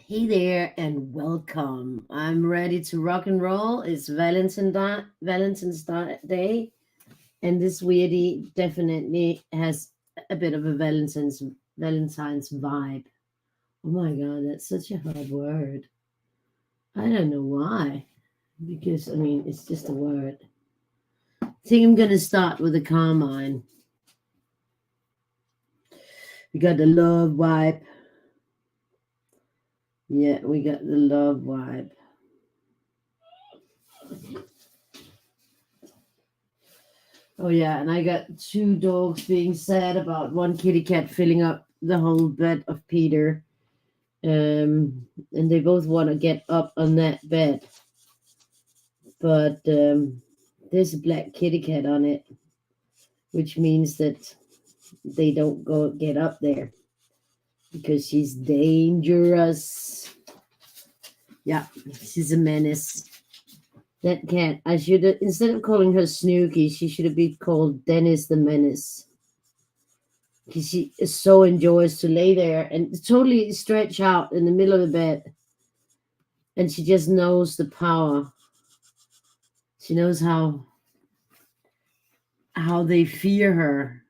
Hey there and welcome. I'm ready to rock and roll. It's Valentine's Day, and this weirdie definitely has a bit of a Valentine's vibe. Oh my god, that's such a hard word. I don't know why. Because it's just a word. I think I'm gonna start with a carmine. We got the love vibe. Yeah, we got the love vibe. Oh yeah, and I got two dogs being sad about one kitty cat filling up the whole bed of Peter. And they both want to get up on that bed, but there's a black kitty cat on it, which means that they don't go get up there because she's dangerous. Yeah, she's a menace. That cat, I should have, instead of calling her Snooky, she should have been called Dennis the Menace. Because she so enjoys to lay there and totally stretch out in the middle of the bed. And she just knows the power. She knows how they fear her.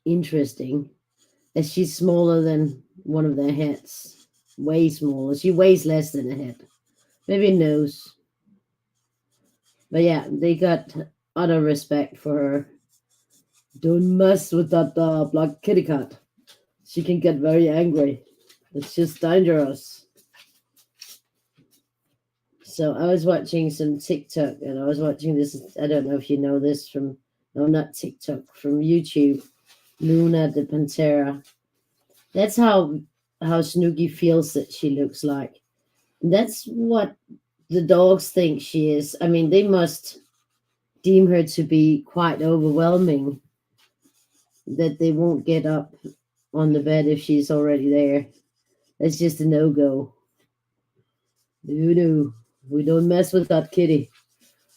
Interesting. That she's smaller than one of their heads. Way smaller. She weighs less than a head. Maybe a nose. But yeah, they got utter respect for her. Don't mess with that black kitty cat. She can get very angry. It's just dangerous. So I was watching some TikTok, and I was watching this. I don't know if you know this from, no, not TikTok, from YouTube. Luna the Pantera. That's how Snooky feels that she looks like. That's what the dogs think she is. I mean, they must deem her to be quite overwhelming. That they won't get up on the bed if she's already there. That's just a no-go. No, we don't mess with that kitty.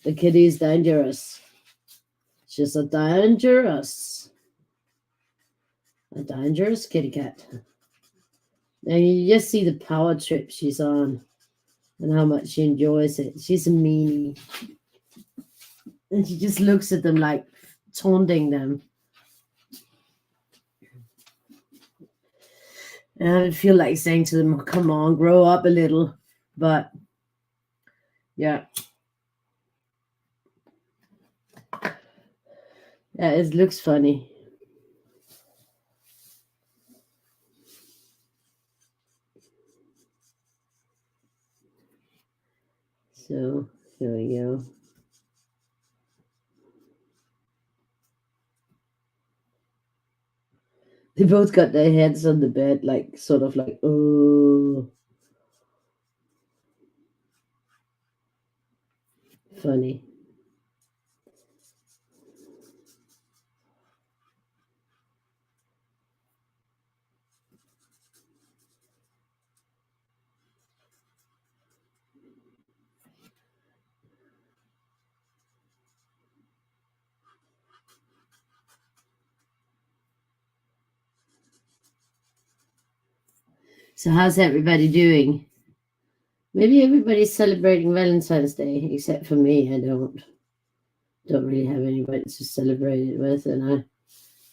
The kitty is dangerous. She's a dangerous kitty cat. And you just see the power trip she's on and how much she enjoys it. She's a meanie. And she just looks at them like taunting them. And I feel like saying to them, come on, grow up a little. But yeah. Yeah, it looks funny. So here we go. They both got their heads on the bed, like sort of like, oh, funny. So how's everybody doing? Maybe everybody's celebrating Valentine's Day, except for me. I don't really have anybody to celebrate it with, and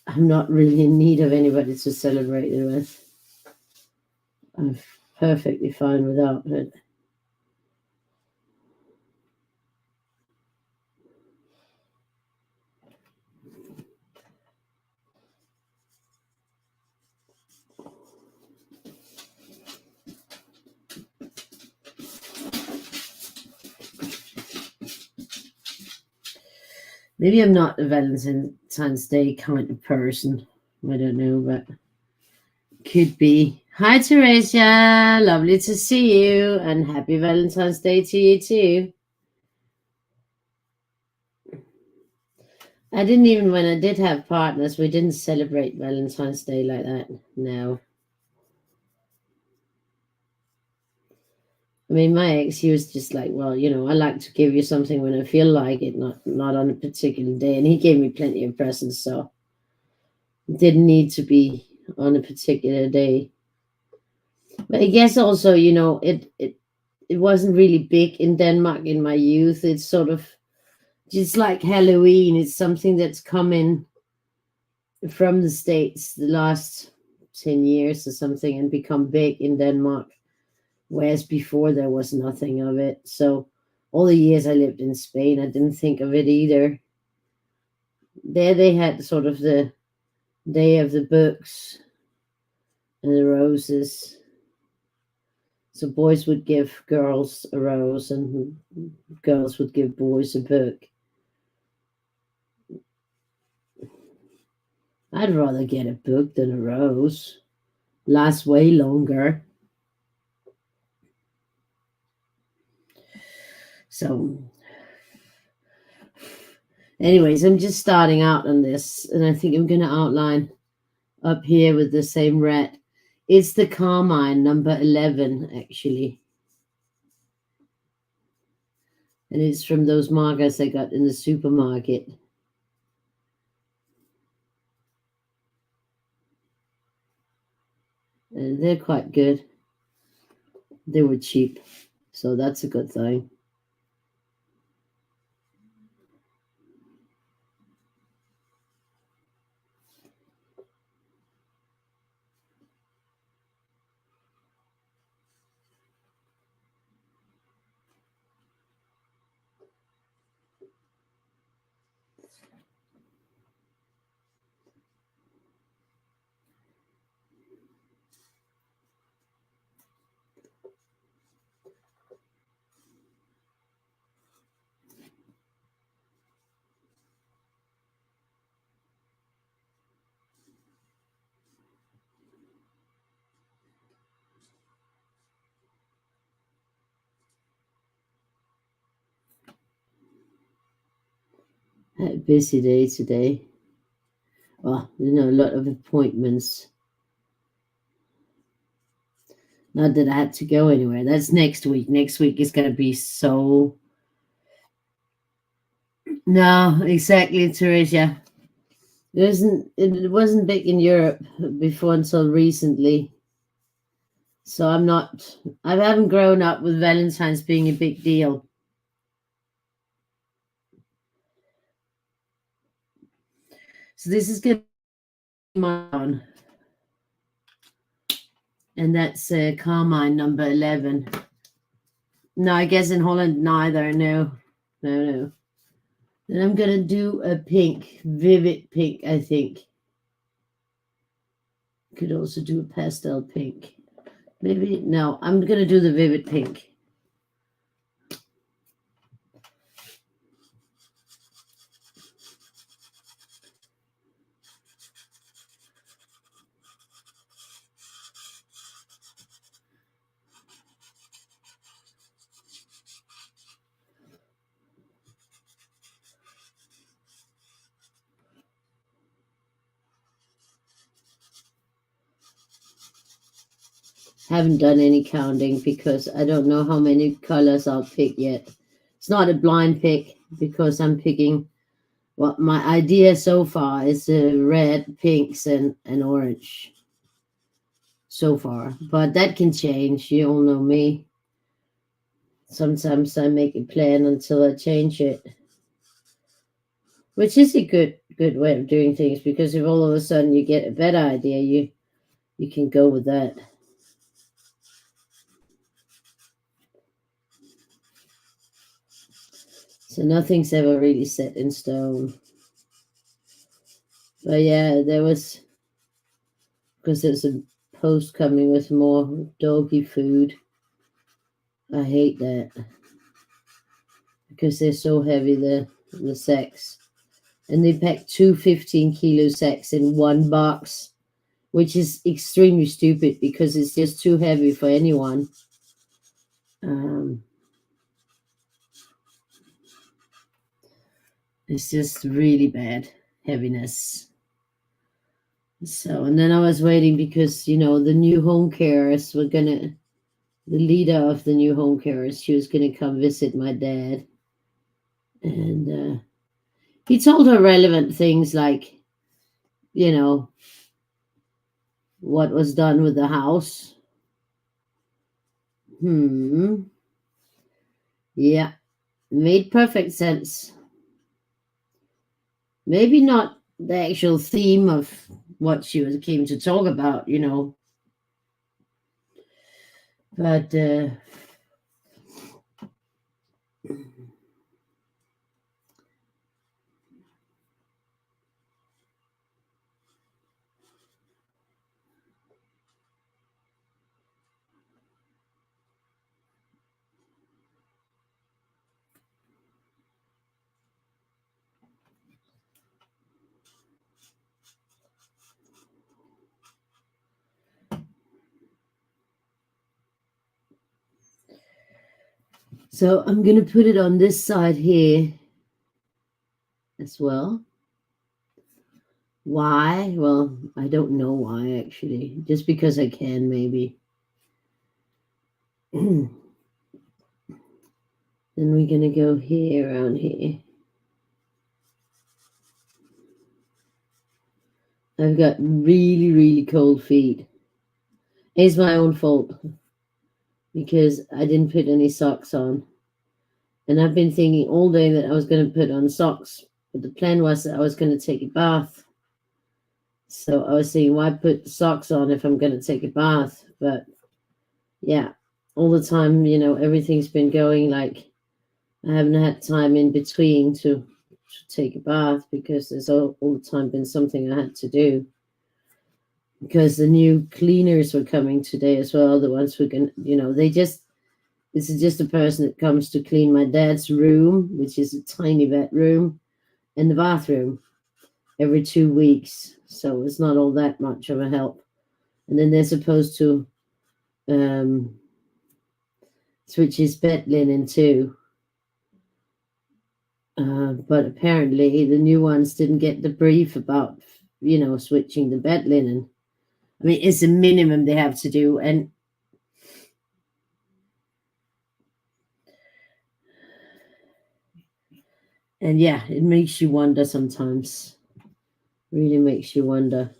I'm not really in need of anybody to celebrate it with. I'm perfectly fine without it. Maybe I'm not a Valentine's Day kind of person. I don't know, but could be. Hi, Teresia. Lovely to see you, and happy Valentine's Day to you too. I didn't even, when I did have partners, we didn't celebrate Valentine's Day like that. No. I mean, my ex, he was just like, well, I like to give you something when I feel like it, not on a particular day. And he gave me plenty of presents, so it didn't need to be on a particular day. But I guess also, it wasn't really big in Denmark in my youth. It's sort of just like Halloween. It's something that's come in from the States the last 10 years or something and become big in Denmark, whereas before there was nothing of it. So all the years I lived in Spain, I didn't think of it either. There they had sort of the day of the books and the roses. So boys would give girls a rose and girls would give boys a book. I'd rather get a book than a rose. Lasts way longer. So, anyways, I'm just starting out on this, and I think I'm going to outline up here with the same red. It's the Carmine number 11, actually. And it's from those markers I got in the supermarket. And they're quite good. They were cheap, so that's a good thing. I had a busy day today. Well, a lot of appointments. Not that I had to go anywhere. That's next week. Next week is going to be so. No, exactly, Teresa. It wasn't big in Europe before until recently. So I haven't grown up with Valentine's being a big deal. So this is going to be my one. And that's Carmine number 11. No, I guess in Holland neither. No. And I'm going to do a pink, vivid pink, I think. Could also do a pastel pink. Maybe, no, I'm going to do the vivid pink. Haven't done any counting because I don't know how many colors I'll pick yet. It's not a blind pick because I'm picking what my idea so far is red, pinks, and orange. So far, but that can change. You all know me. Sometimes I make a plan until I change it, which is a good way of doing things because if all of a sudden you get a better idea, you can go with that. So nothing's ever really set in stone. But yeah, because there's a post coming with more doggy food. I hate that because they're so heavy, the sacks. And they pack 2 15-kilo sacks in one box, which is extremely stupid because it's just too heavy for anyone. It's just really bad heaviness. So, and then I was waiting because, the new home carers the leader of the new home carers, she was going to come visit my dad. And he told her relevant things like, what was done with the house. Yeah, made perfect sense. Maybe not the actual theme of what she was came to talk about, but so I'm gonna put it on this side here as well. Why? Well, I don't know why actually. Just because I can, maybe. Then we're gonna go here, around here. I've got really, really cold feet. It's my own fault because I didn't put any socks on. And I've been thinking all day that I was going to put on socks, but the plan was that I was going to take a bath. So I was saying, why put socks on if I'm going to take a bath? But yeah, all the time, everything's been going like I haven't had time in between to take a bath because there's all the time been something I had to do. Because the new cleaners were coming today as well. The ones who can, this is just a person that comes to clean my dad's room, which is a tiny bedroom, and the bathroom every 2 weeks. So it's not all that much of a help. And then they're supposed to switch his bed linen too. But apparently the new ones didn't get the brief about, switching the bed linen. I mean, it's a minimum they have to do. And yeah, it makes you wonder sometimes. Really makes you wonder.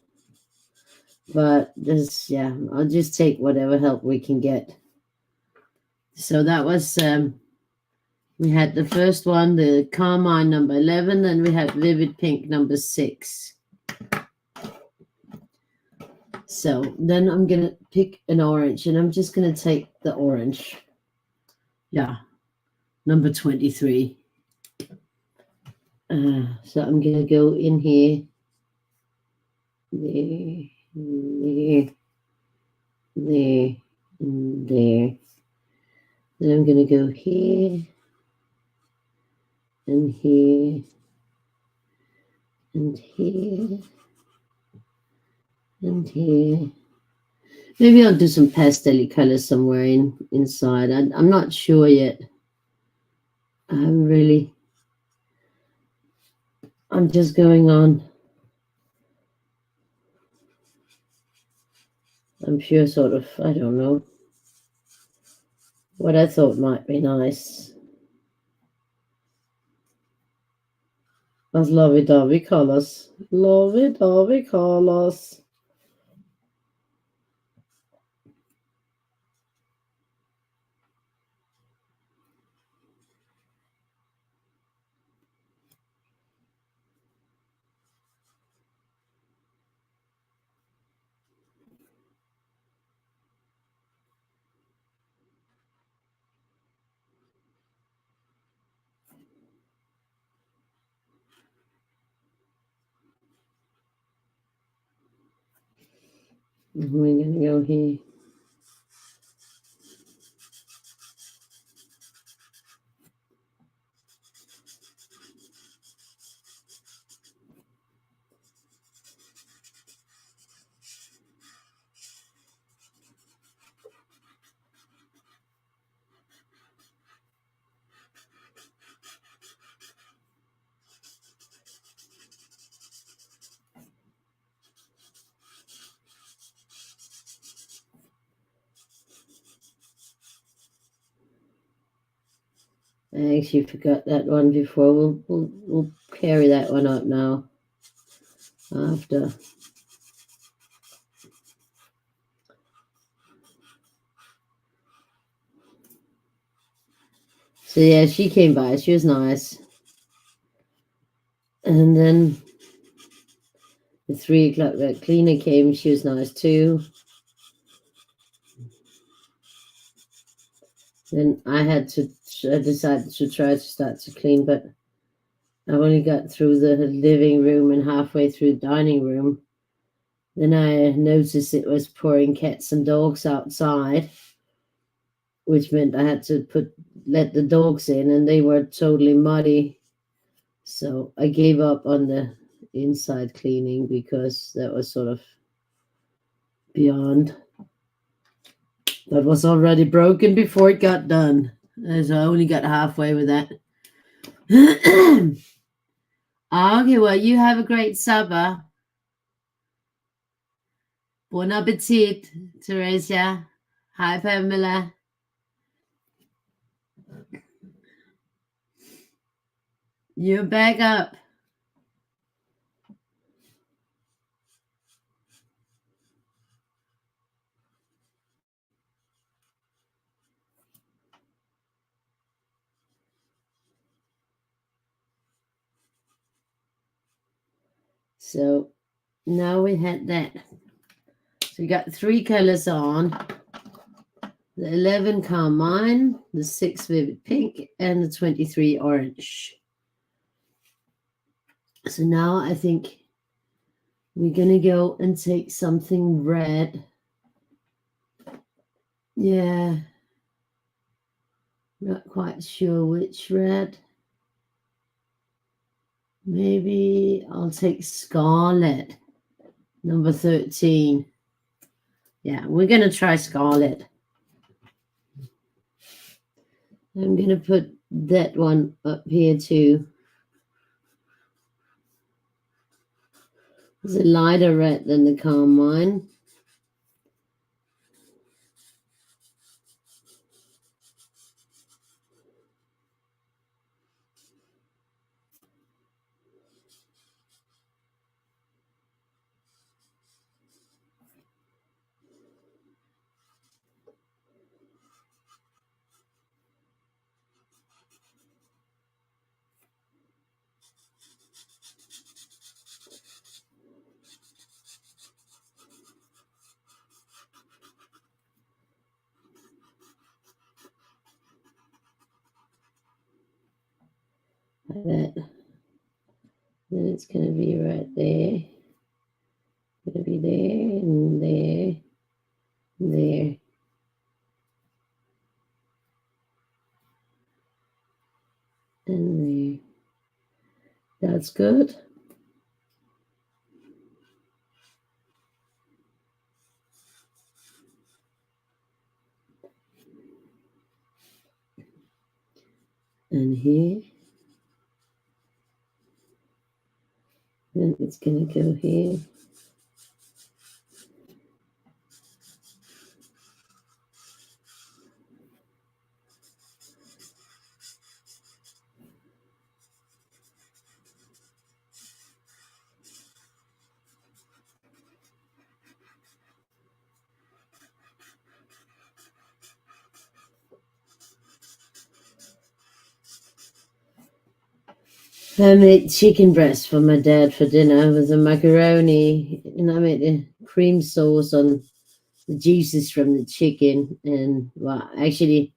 But I'll just take whatever help we can get. So that was, we had the first one, the Carmine number 11, then we had Vivid Pink number 6. So then I'm going to pick an orange, and I'm just going to take the orange. Yeah, number 23. So I'm going to go in here. There, there, and there. Then I'm going to go here, and here, and here, and here. Maybe I'll do some pastel colors somewhere inside. I'm not sure yet. I'm just going on. I'm sure sort of, I don't know, what I thought might be nice. That's lovey-dovey colors. Lovey-dovey colors. We're going to go here. I actually forgot that one before. We'll carry that one up now. After. So yeah, she came by. She was nice. And then at 3 o'clock, that cleaner came. She was nice too. Then I decided to try to start to clean, but I only got through the living room and halfway through the dining room. Then I noticed it was pouring cats and dogs outside, which meant I had to let the dogs in, and they were totally muddy. So I gave up on the inside cleaning because that was sort of beyond. That was already broken before it got done. So I only got halfway with that. Okay, well, you have a great supper. Bon appetit, Teresia. Hi, Pamela. You're back up. So now we had that. So we got 3 colors on. The 11 carmine, the 6 vivid pink, and the 23 orange. So now I think we're going to go and take something red. Yeah. Not quite sure which red. Maybe I'll take scarlet, number 13. Yeah, we're going to try scarlet. I'm going to put that one up here too. It's a lighter red than the carmine. Like that. Then it's going to be right there. Going to be there and there, and there. And there. That's good. And here. Then it's going to go here. I made chicken breast for my dad for dinner with the macaroni, and I made a cream sauce on the juices from the chicken. And well, actually,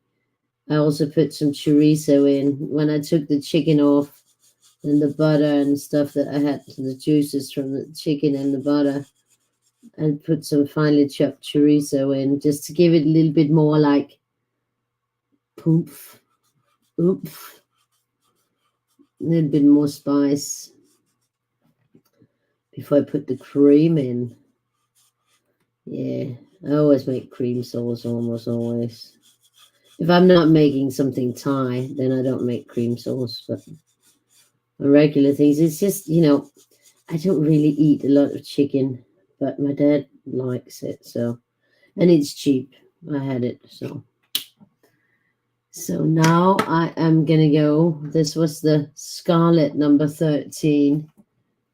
I also put some chorizo in. When I took the chicken off and the butter and stuff that I had, the juices from the chicken and the butter, and put some finely chopped chorizo in just to give it a little bit more like poof, oomph. A little bit more spice before I put the cream in. Yeah, I always make cream sauce, almost always. If I'm not making something Thai, then I don't make cream sauce. But on regular things, it's just, I don't really eat a lot of chicken, but my dad likes it. So, and it's cheap. I had it. So now I am going to go. This was the scarlet number 13.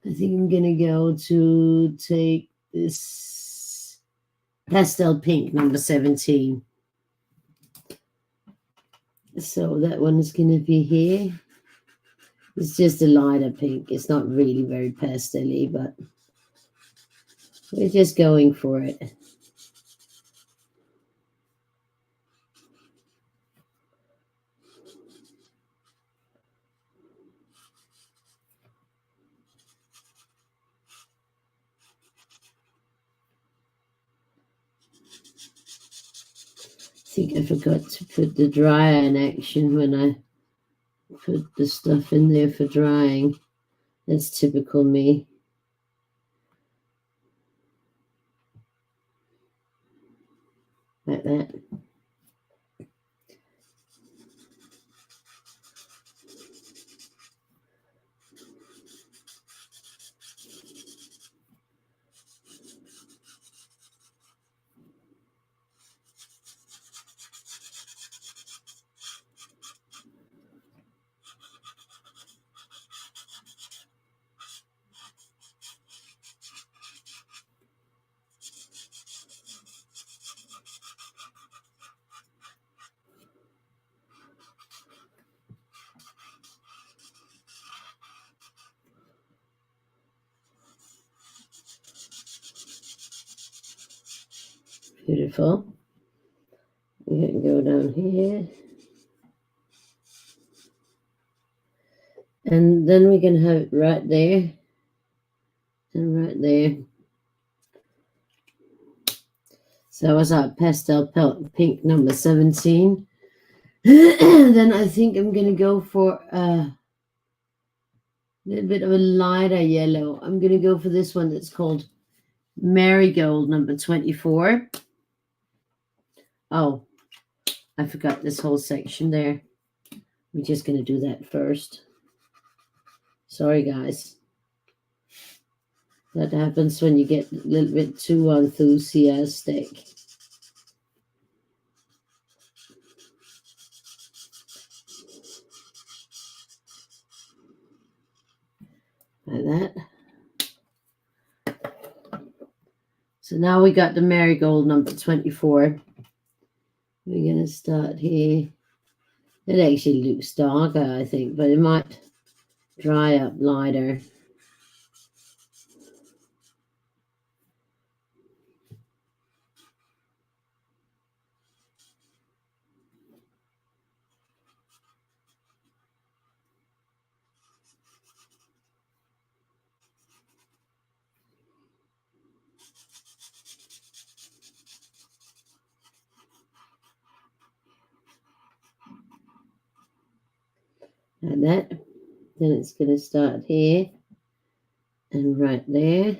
I think I'm going to go to take this pastel pink number 17. So that one is going to be here. It's just a lighter pink. It's not really very pastel-y, but we're just going for it. I think I forgot to put the dryer in action when I put the stuff in there for drying. That's typical me. Like that. Beautiful. We can go down here. And then we can have it right there and right there. So that was our pastel pink number 17. Then I think I'm going to go for a little bit of a lighter yellow. I'm going to go for this one that's called Marigold number 24. Oh, I forgot this whole section there. We're just going to do that first. Sorry, guys. That happens when you get a little bit too enthusiastic. Like that. So now we got the Marigold number 24. We're going to start here. It actually looks darker, I think, but it might dry up lighter. Like that. Then it's going to start here and right there.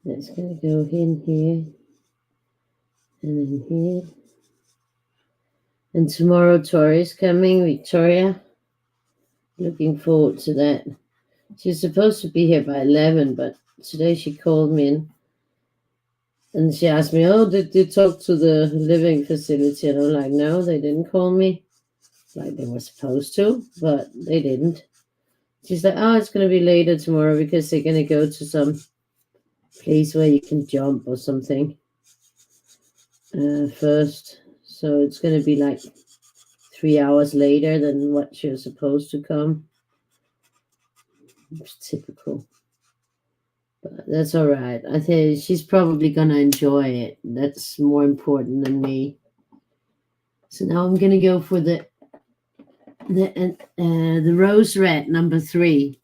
That's going to go in here and in here. And tomorrow Tori's coming, Victoria. Looking forward to that. She's supposed to be here by 11, but today she called me and she asked me, oh, did you talk to the living facility? And I'm like, no, they didn't call me. Like they were supposed to, but they didn't. She's like, oh, it's going to be later tomorrow because they're going to go to some place where you can jump or something first. So it's going to be like 3 hours later than what she was supposed to come. It's typical. But that's all right. I think she's probably going to enjoy it. That's more important than me. So now I'm going to go for the rose red number 3.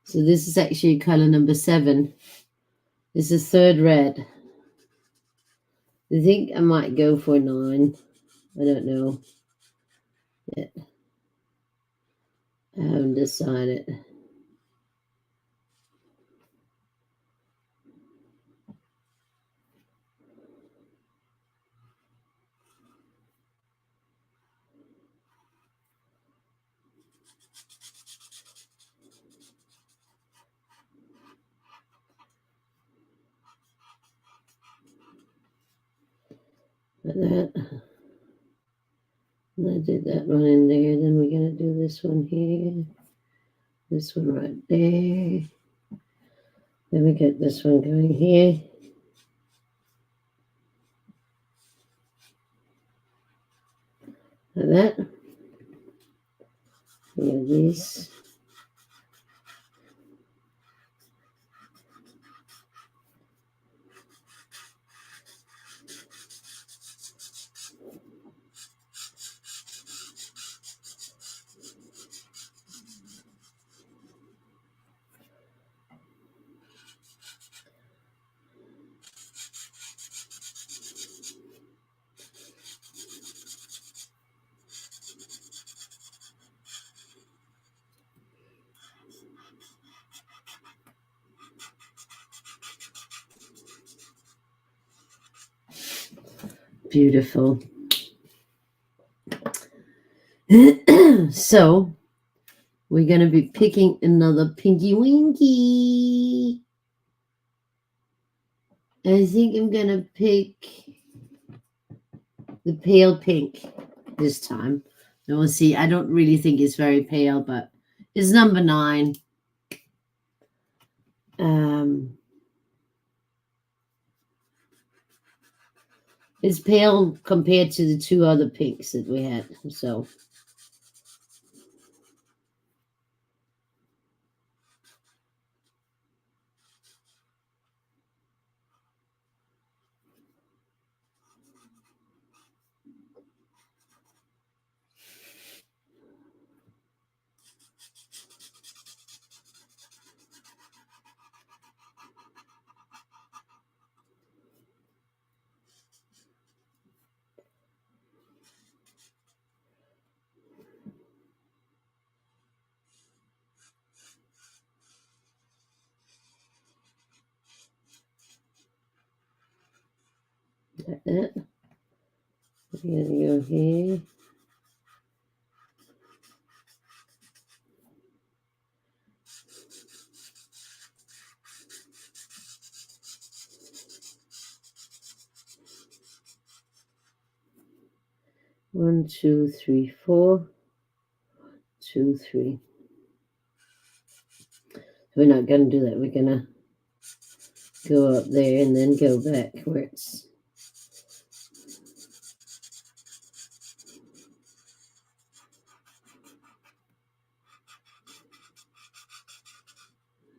So this is actually color number 7. This is third red. I think I might go for 9. I don't know yet. I haven't decided. Like that. And I did that one in there. Then we're going to do this one here. This one right there. Then we get this one going here. Like that. Here it is. Beautiful. So we're going to be picking another Pinky Winky. I think I'm going to pick the pale pink this time. And we'll see. I don't really think it's very pale, but it's number 9. It's pale compared to the 2 other pinks that we had. So like that. We're going to go here. One, 2, 3, 4. 2, 3. We're not going to do that. We're going to go up there and then go backwards.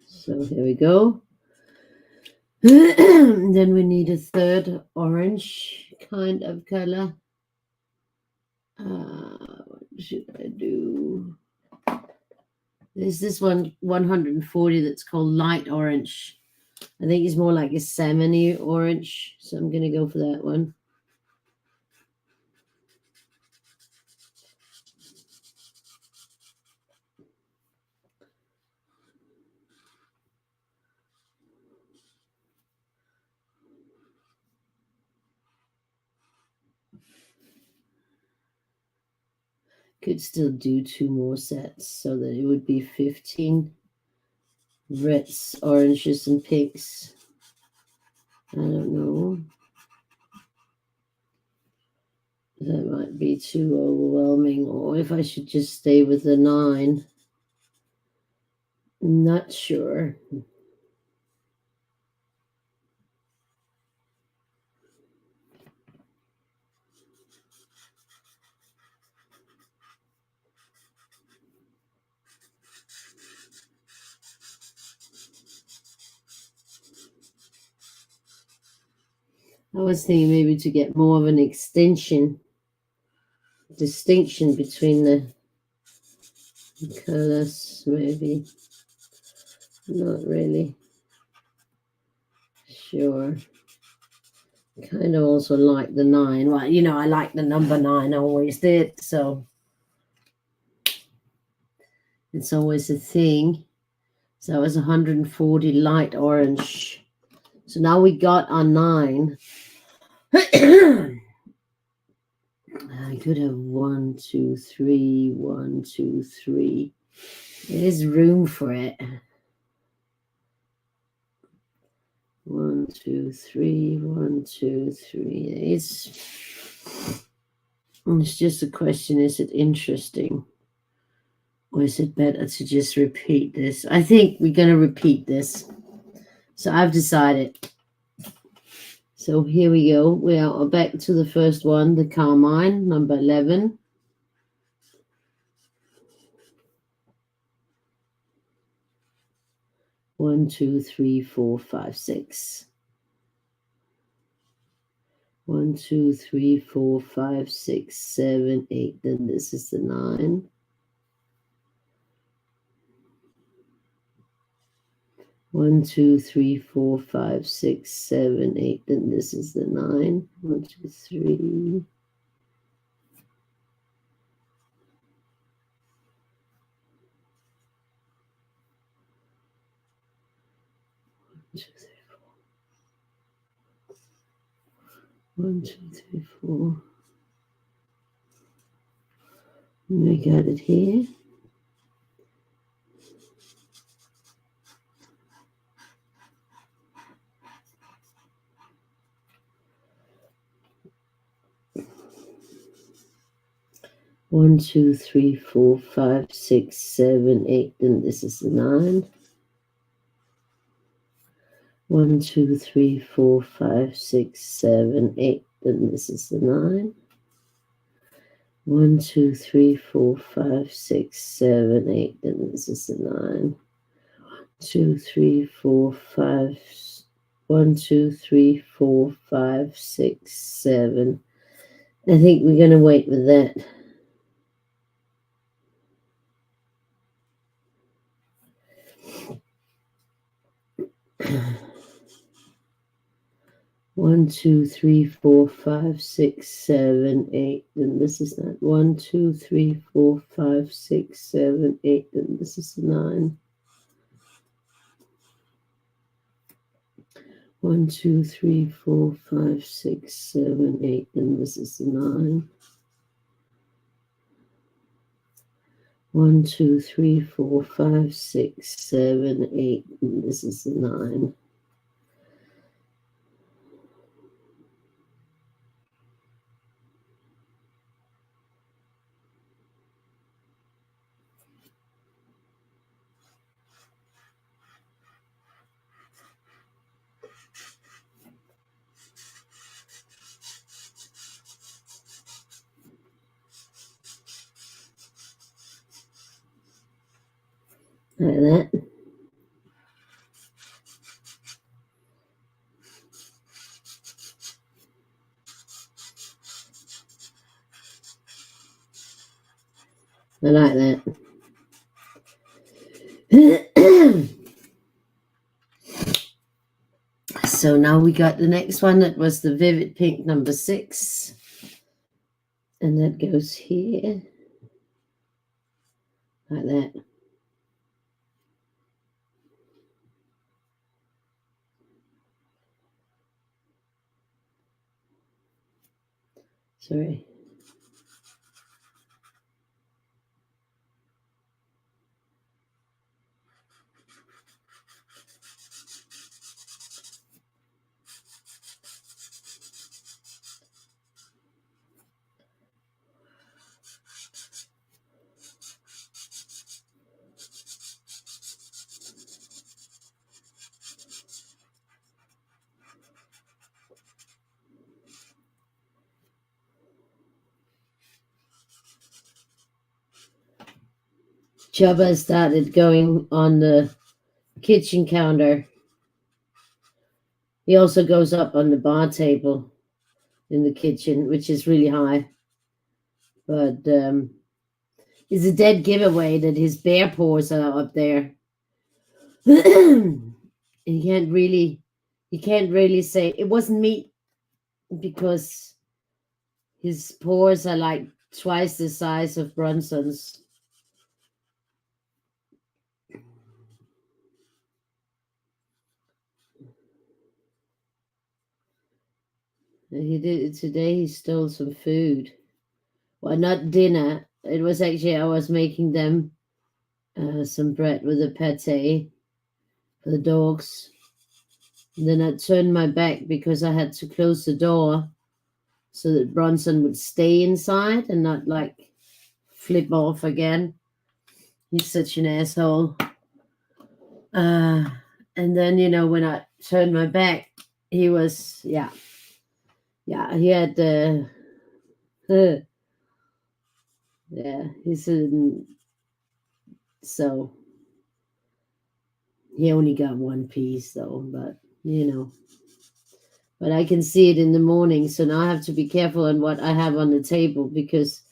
So here we go. Then we need a third orange kind of color. What should I do? There's this one 140 that's called light orange. I think it's more like a salmon-y orange, so I'm going to go for that one. Could still do 2 more sets so that it would be 15 reds, oranges, and pinks. I don't know. That might be too overwhelming, or if I should just stay with the 9. Not sure. I was thinking maybe to get more of an distinction between the colors, maybe. Not really sure. Kind of also like the 9. Well, you know, I like the number 9. I always did, so it's always a thing. So that was 140 light orange. So now we got our 9. I could have 1, 2, 3, 1, 2, 3. There's room for it. 1, 2, 3, 1, 2, 3. It's just a question, is it interesting? Or is it better to just repeat this? I think we're going to repeat this. So I've decided. So here we go. We are back to the first one, the carmine, number 11. 1, 2, 3, 4, 5, 6. 1, 2, 3, 4, 5, 6, 7, 8. Then this is the 9. 1, 2, 3, 4, 5, 6, 7, 8. Then this is the 9. 1, 2, 3. 1, 2, 3, 4. We got it here. One, 2, 3, 4, 5, 6, 7, 8. Then this is the 9. 1, 2, 3, 4, 5, 6, 7, 8. Then this is the 9. 1, 2, 3, 4, 5, 6, 7, 8. Then this is the 9. 2, 3, 4, 5. 1, 2, 3, 4, 5, 6, 7. I think we're going to wait with that. One, 2, 3, 4, 5, 6, 7, 8. Then this is not 1, 2, 3, 4, 5, 6, 7, 8. Then this is 9. 1, 2, 3, 4, 5, 6, 7, 8. Then this is 9. 1, 2, 3, 4, 5, 6, 7, 8. And this is 9. Like that. I like that. So now we got the next one. That was the Vivid Pink number 6. And that goes here. Like that. Sorry. Chubba started going on the kitchen counter. He also goes up on the bar table in the kitchen, which is really high. But it's a dead giveaway that his bear paws are up there. He can't really say it wasn't me, because his paws are like twice the size of Brunson's. He did today. He stole some food. Well, not dinner. It was actually, I was making them some bread with a pate for the dogs. And then I turned my back because I had to close the door so that Bronson would stay inside and not like flip off again. He's such an asshole. And then, when I turned my back, he was, he had he's in, so He only got one piece though, but you know. But I can see it in the morning, so now I have to be careful on what I have on the table because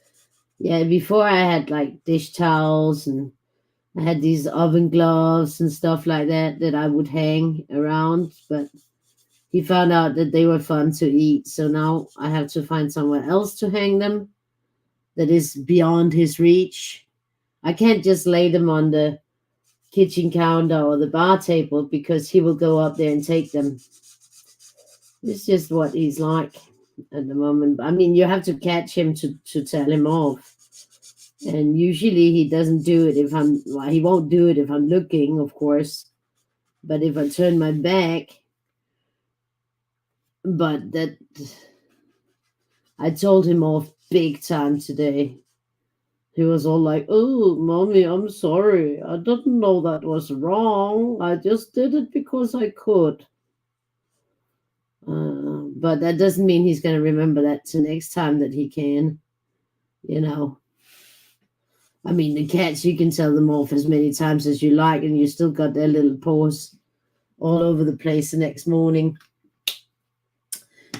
yeah, before I had like dish towels and I had these oven gloves and stuff like that that I would hang around, but he found out that they were fun to eat, so now I have to find somewhere else to hang them that is beyond his reach. I can't just lay them on the kitchen counter or the bar table because he will go up there and take them. It's just what he's like at the moment. I mean, you have to catch him to tell him off. And usually he doesn't do it if well, he won't do it if I'm looking, of course. But if I turn my back, but that I told him off big time today. He was all like, "Oh, mommy, I'm sorry. I didn't know that was wrong. I just did it because I could." But that doesn't mean he's going to remember that to next time that he can, you know. I mean, the cats, you can tell them off as many times as you like, and you still got their little paws all over the place the next morning.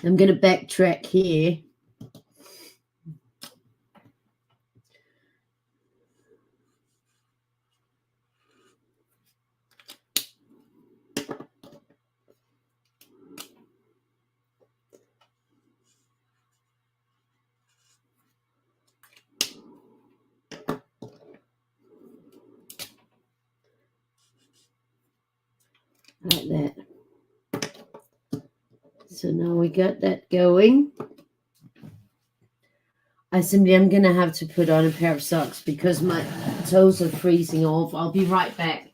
I'm going to backtrack here. Like that. So now we got that going. I simply am going to have to put on a pair of socks because my toes are freezing off. I'll be right back.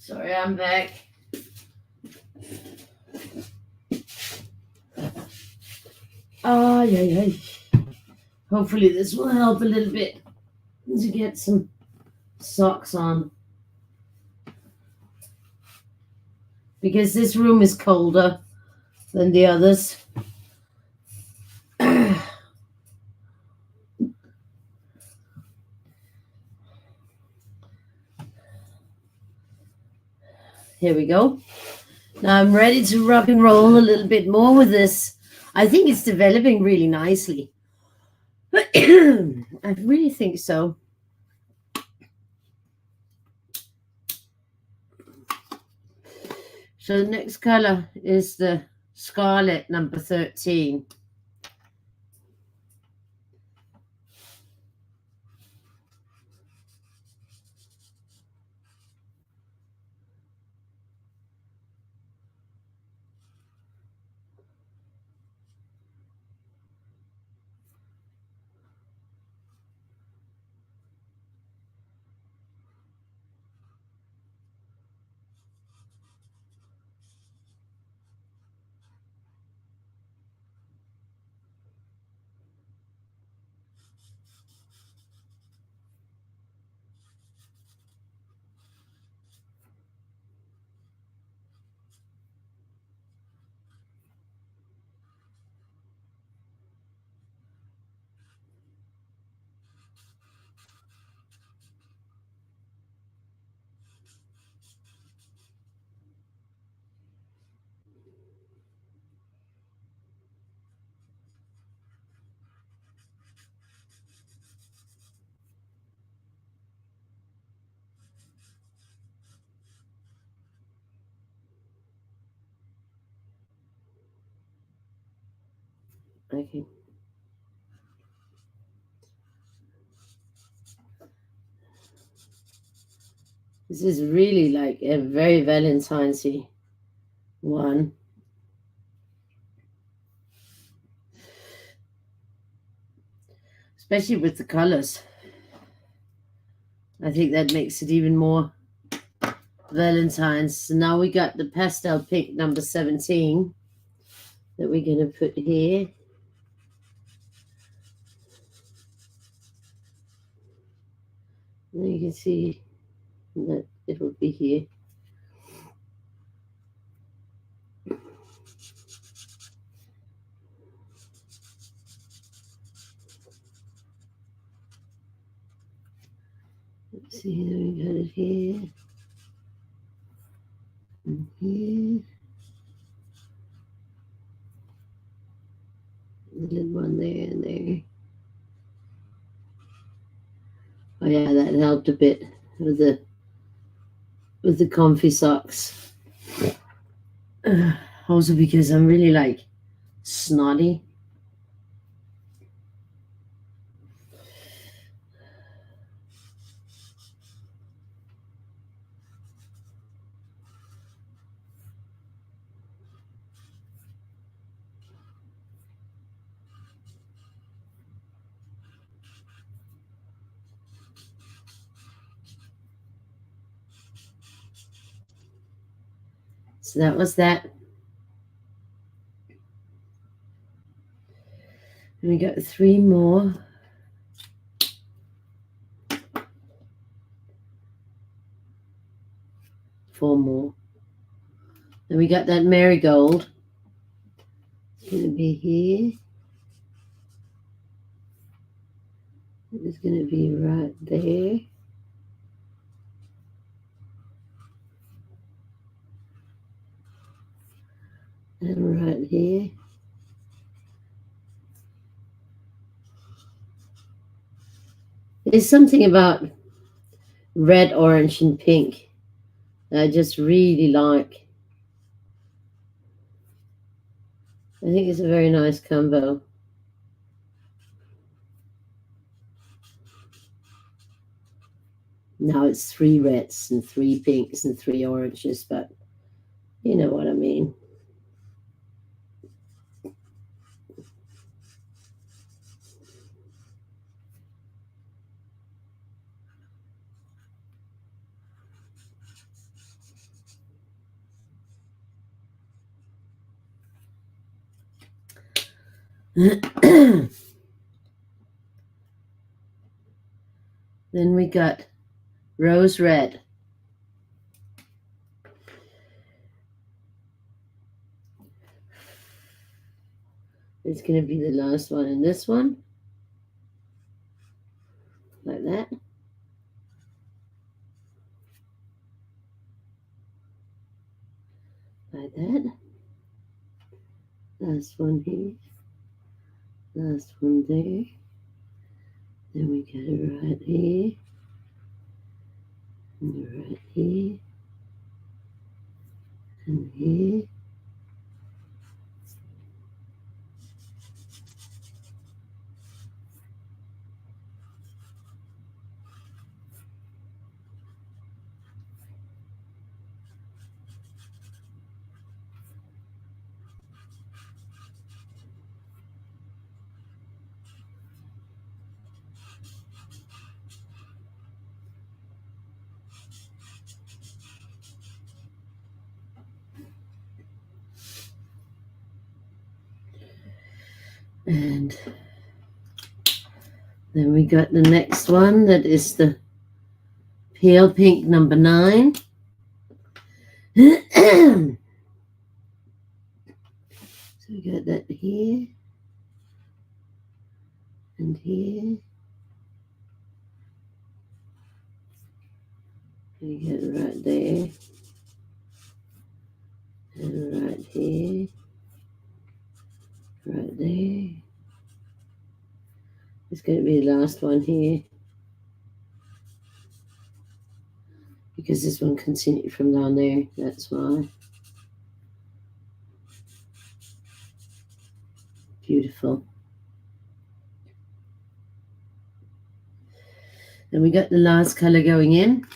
Sorry, I'm back. Oh, yeah. Hopefully this will help a little bit to get some socks on. Because this room is colder than the others. Here we go. Now I'm ready to rock and roll a little bit more with this. I think it's developing really nicely. I really think so. So the next color is the Scarlet number 13. Okay. This is really like a very Valentine's-y one. Especially with the colors. I think that makes it even more Valentine's. So now we got the pastel pink number 17 that we're going to put here. And you can see that it will be here. Let's see, we got it here. And here. The little one there and there. Oh yeah, that helped a bit with the comfy socks. Also because I'm really like snotty. So that was that. And we got 3 more. Four more. And we got that marigold. It's going to be here. It's going to be right there. And right here. There's something about red, orange, and pink that I just really like. I think it's a very nice combo. Now it's 3 reds and 3 pinks and 3 oranges, but you know what I mean. Then we got rose red. It's going to be the last one in this one. Like that. Like that. Last one here. Last one there. Then we got it right here. And right here. And here. And then we got the next one that is the pale pink number 9. So we got that here and here. We get it right there and right here, right there. It's going to be the last one here because this one continued from down there. That's why. Beautiful. And we got the last color going in.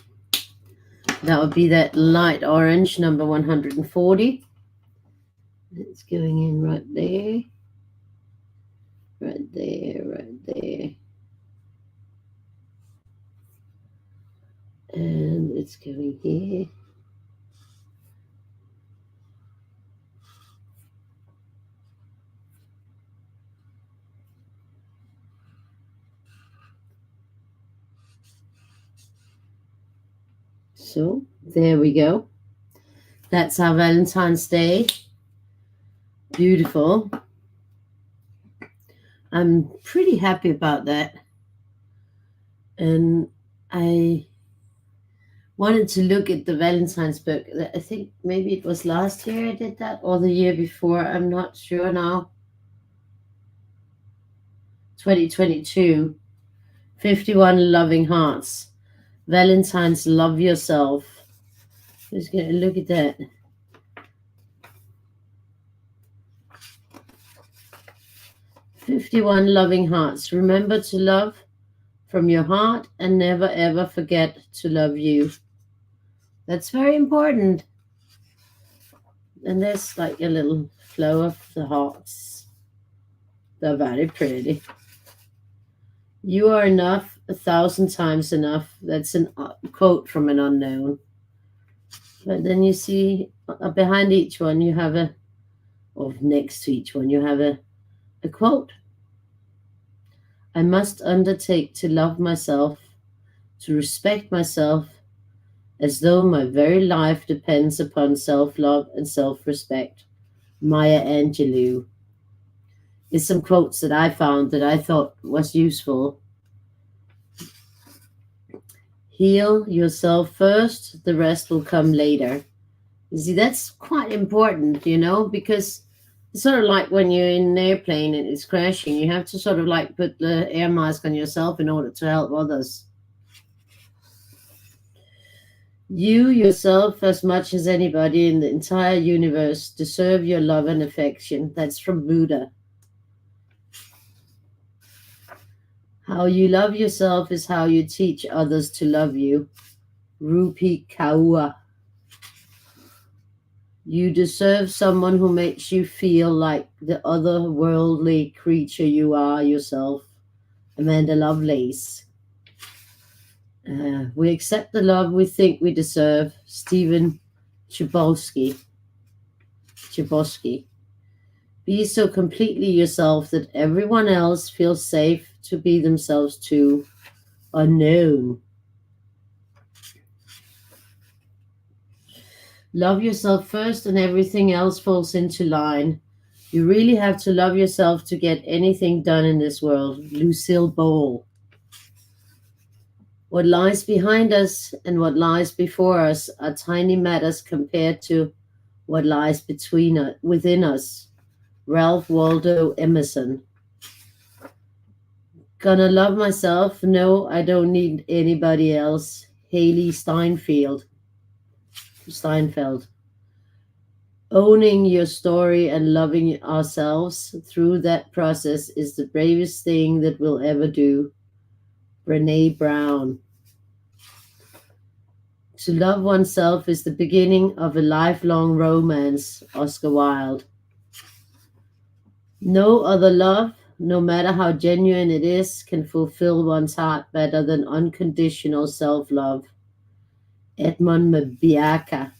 That would be that light orange, number 140. It's going in right there. Right there, right there. And it's going here. So there we go. That's our Valentine's Day. Beautiful. I'm pretty happy about that. And I wanted to look at the Valentine's book. I think maybe it was last year I did that or the year before. I'm not sure now. 2022. 51 Loving Hearts. Valentine's Love Yourself. Just going to look at that. "51 Loving Hearts. Remember to love from your heart and never ever forget to love you." That's very important. And there's like a little flow of the hearts. They're very pretty. "You are enough, 1,000 times enough." That's a quote from an unknown. But then you see behind each one you have or next to each one you have a quote. "I must undertake to love myself, to respect myself, as though my very life depends upon self-love and self-respect." Maya Angelou. There's some quotes that I found that I thought was useful. "Heal yourself first, the rest will come later." You see, that's quite important, because it's sort of like when you're in an airplane and it's crashing, you have to sort of like put the air mask on yourself in order to help others. "You yourself, as much as anybody in the entire universe, deserve your love and affection." That's from Buddha. "How you love yourself is how you teach others to love you." Rupi Kaur. "You deserve someone who makes you feel like the otherworldly creature you are yourself." Amanda Lovelace. "We accept the love we think we deserve." Stephen Chbosky. "Be so completely yourself that everyone else feels safe to be themselves too." Unknown. "Love yourself first and everything else falls into line. You really have to love yourself to get anything done in this world." Lucille Ball. "What lies behind us and what lies before us are tiny matters compared to what lies within us." Ralph Waldo Emerson. "Gonna love myself? No, I don't need anybody else." Haley Steinfeld. "Owning your story and loving ourselves through that process is the bravest thing that we'll ever do." Brene Brown. "To love oneself is the beginning of a lifelong romance." Oscar Wilde. "No other love, no matter how genuine it is, can fulfill one's heart better than unconditional self-love." Edmund Mabiaka.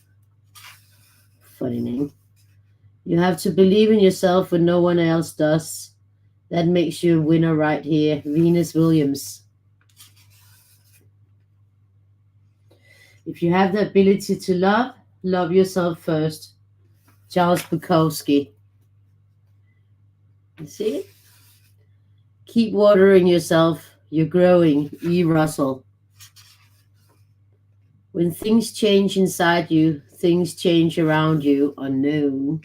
Funny name. "You have to believe in yourself when no one else does. That makes you a winner right here." Venus Williams. "If you have the ability to love yourself first." Charles Bukowski. You see? "Keep watering yourself. You're growing." E. Russell. "When things change inside you, things change around you." Unknown.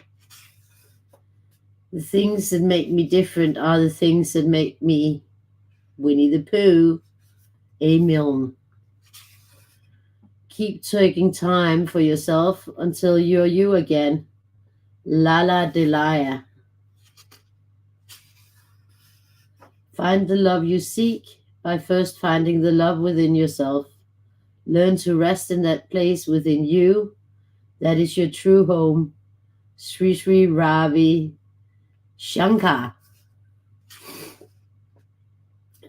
"The things that make me different are the things that make me." Winnie the Pooh. A. Milne. "Keep taking time for yourself until you're you again." Lala Delia. Find the love you seek by first finding the love within yourself. Learn to rest in that place within you that is your true home. Sri Sri Ravi Shankar.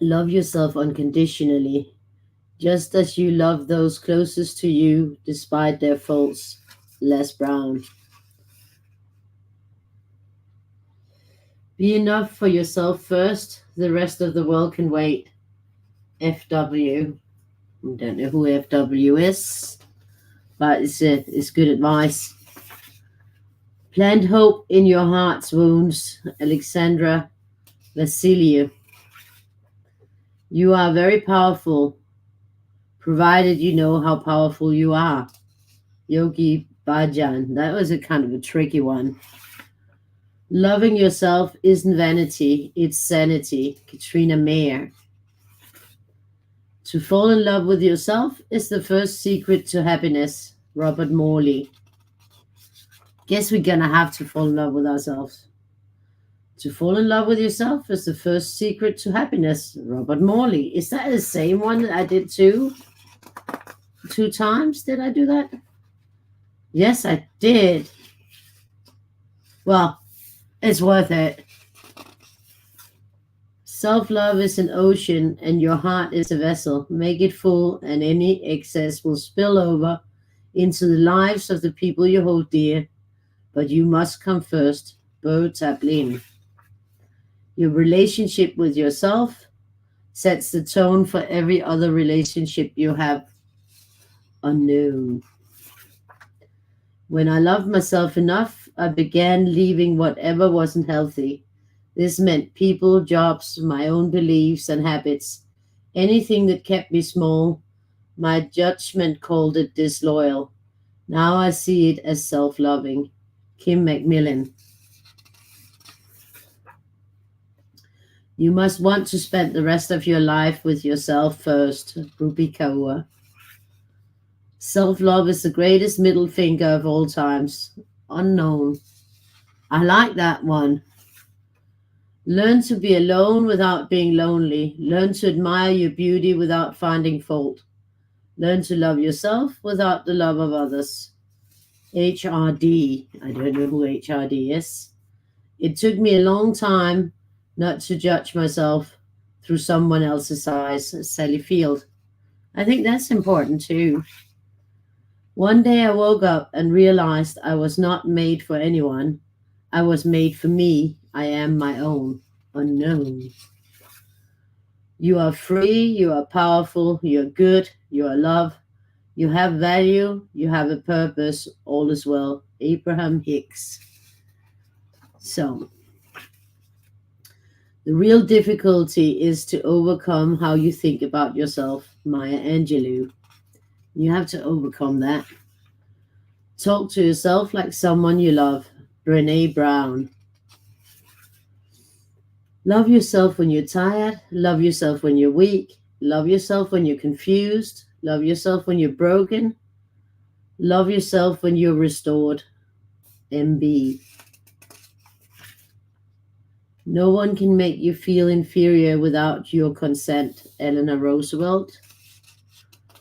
Love yourself unconditionally, just as you love those closest to you despite their faults. Les Brown. Be enough for yourself first. The rest of the world can wait. FW. I don't know who FW is, but it's good advice. Plant hope in your heart's wounds. Alexandra Vassiliou. You are very powerful, provided you know how powerful you are. Yogi Bhajan. That was a kind of a tricky one. Loving yourself isn't vanity, it's sanity. Katrina Mayer. To fall in love with yourself is the first secret to happiness. Robert Morley. Guess we're gonna have to fall in love with ourselves. To fall in love with yourself is the first secret to happiness. Robert Morley. Is that the same one that I did two times? Did I do that? Yes, I did. Well, it's worth it. Self-love is an ocean and your heart is a vessel. Make it full and any excess will spill over into the lives of the people you hold dear. But you must come first. Bo Tablin. Your relationship with yourself sets the tone for every other relationship you have. Unknown. When I loved myself enough, I began leaving whatever wasn't healthy. This meant people, jobs, my own beliefs and habits, anything that kept me small. My judgment called it disloyal. Now I see it as self-loving. Kim Macmillan. You must want to spend the rest of your life with yourself first. Rupi Kaur. Self-love is the greatest middle finger of all times. Unknown. I like that one. Learn to be alone without being lonely. Learn to admire your beauty without finding fault. Learn to love yourself without the love of others. HRD. I don't know who HRD is. It took me a long time not to judge myself through someone else's eyes. Sally Field. I think that's important too. One day I woke up and realized I was not made for anyone. I was made for me. I am my own. Unknown. You are free. You are powerful. You are good. You are love. You have value. You have a purpose. All is well. Abraham Hicks. So, the real difficulty is to overcome how you think about yourself. Maya Angelou. You have to overcome that. Talk to yourself like someone you love. Brene Brown. Love yourself when you're tired. Love yourself when you're weak. Love yourself when you're confused. Love yourself when you're broken. Love yourself when you're restored. MB. No one can make you feel inferior without your consent. Eleanor Roosevelt.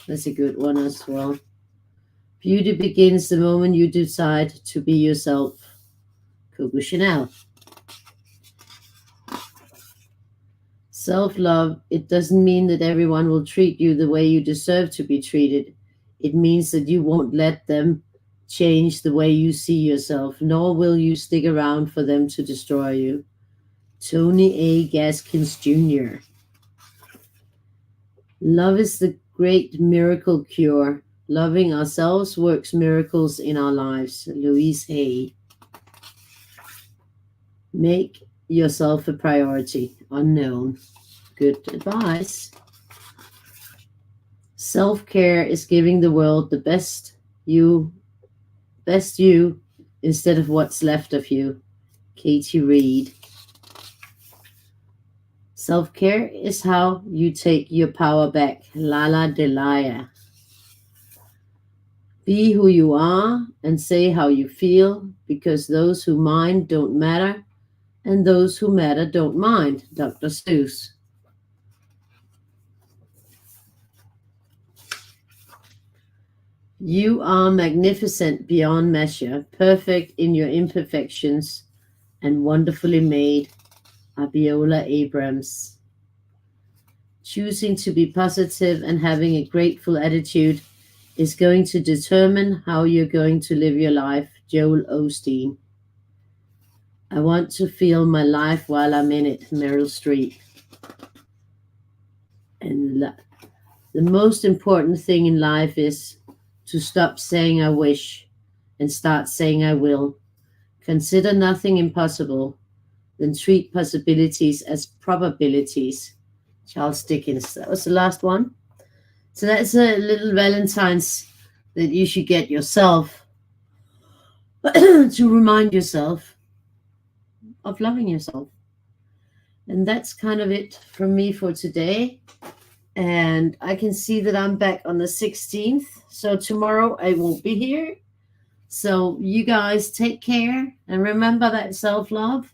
That's a good one as well. Beauty begins the moment you decide to be yourself. Coco Chanel. Self-love, it doesn't mean that everyone will treat you the way you deserve to be treated. It means that you won't let them change the way you see yourself, nor will you stick around for them to destroy you. Tony A. Gaskins Jr. Love is the great miracle cure. Loving ourselves works miracles in our lives. Louise Hay. Make yourself a priority. Unknown. Good advice. Self-care is giving the world the best you instead of what's left of you. Katie Reed. Self-care is how you take your power back. Lala Delia. Be who you are and say how you feel, because those who mind don't matter, and those who matter don't mind. Dr. Seuss. You are magnificent beyond measure, perfect in your imperfections, and wonderfully made. Abiola Abrams. Choosing to be positive and having a grateful attitude is going to determine how you're going to live your life. Joel Osteen. I want to feel my life while I'm in it. Meryl Streep. And the most important thing in life is to stop saying I wish and start saying I will. Consider nothing impossible, then treat possibilities as probabilities. Charles Dickens. That was the last one. So that's a little Valentine's that you should get yourself to remind yourself of loving yourself. And that's kind of it from me for today. And I can see that I'm back on the 16th. So tomorrow I won't be here. So you guys take care and remember that self-love.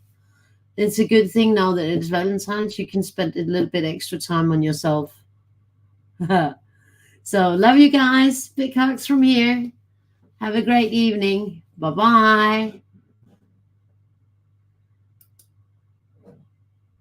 It's a good thing now that it's Valentine's. You can spend a little bit extra time on yourself. So love you guys. Big hugs from here. Have a great evening. Bye-bye.